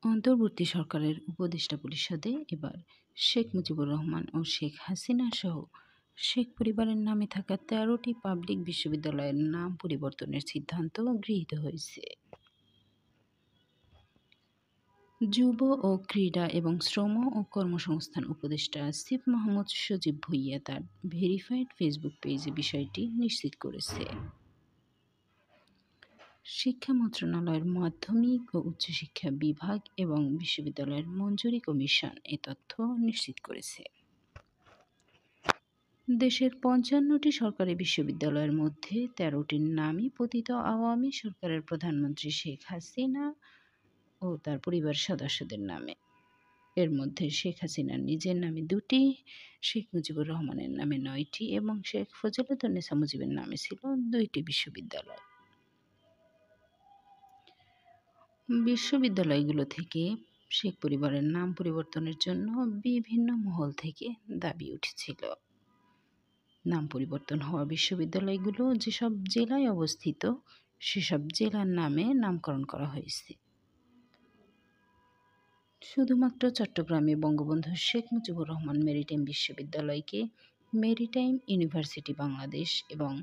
অন্তর্বর্তী সরকারের উপদেষ্টা পরিষদে এবার শেখ মুজিবুর রহমান ও শেখ হাসিনা সহ শেখ পরিবারের নামে থাকা ১৩টি পাবলিক বিশ্ববিদ্যালয়ের নাম পরিবর্তনের সিদ্ধান্ত গৃহীত হয়েছে। যুব ও ক্রীড়া এবং শ্রম ও কর্মসংস্থান উপদেষ্টা আসিফ মাহমুদ সজীব ভুঁইয়া তার ভেরিফাইড ফেসবুক পেজে বিষয়টি নিশ্চিত করেছে। শিক্ষা মন্ত্রণালয়ের মাধ্যমিক ও উচ্চশিক্ষা বিভাগ এবং বিশ্ববিদ্যালয়ের মঞ্জুরি কমিশন এ তথ্য নিশ্চিত করেছে। দেশের ৫৫টি সরকারি বিশ্ববিদ্যালয়ের মধ্যে ১৩টির নামই পতিত আওয়ামী সরকারের প্রধানমন্ত্রী শেখ হাসিনা ও তার পরিবার সদস্যদের নামে। এর মধ্যে শেখ হাসিনার নিজের নামে ২টি, শেখ মুজিবুর রহমানের নামে ৯টি এবং শেখ ফজলুন্নেসা মুজিবের নামে ছিল ২টি বিশ্ববিদ্যালয়। বিশ্ববিদ্যালয়গুলো থেকে শেখ পরিবারের নাম পরিবর্তনের জন্য বিভিন্ন মহল থেকে দাবি উঠেছিল। নাম পরিবর্তন হওয়া বিশ্ববিদ্যালয়গুলো যেসব জেলায় অবস্থিত সেসব জেলার নামে নামকরণ করা হয়েছে। শুধুমাত্র চট্টগ্রামে বঙ্গবন্ধু শেখ মুজিবুর রহমান মেরিটাইম বিশ্ববিদ্যালয়কে মেরিটাইম ইউনিভার্সিটি বাংলাদেশ এবং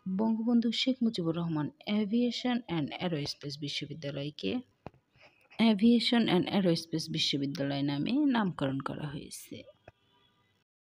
Bangabandhu Sheikh Mujibur Rahman aviation and aerospace বিশ্ববিদ্যালয়কে এভিয়েশন অ্যান্ড অ্যারোস্পেস বিশ্ববিদ্যালয় নামে নামকরণ করা হয়েছে।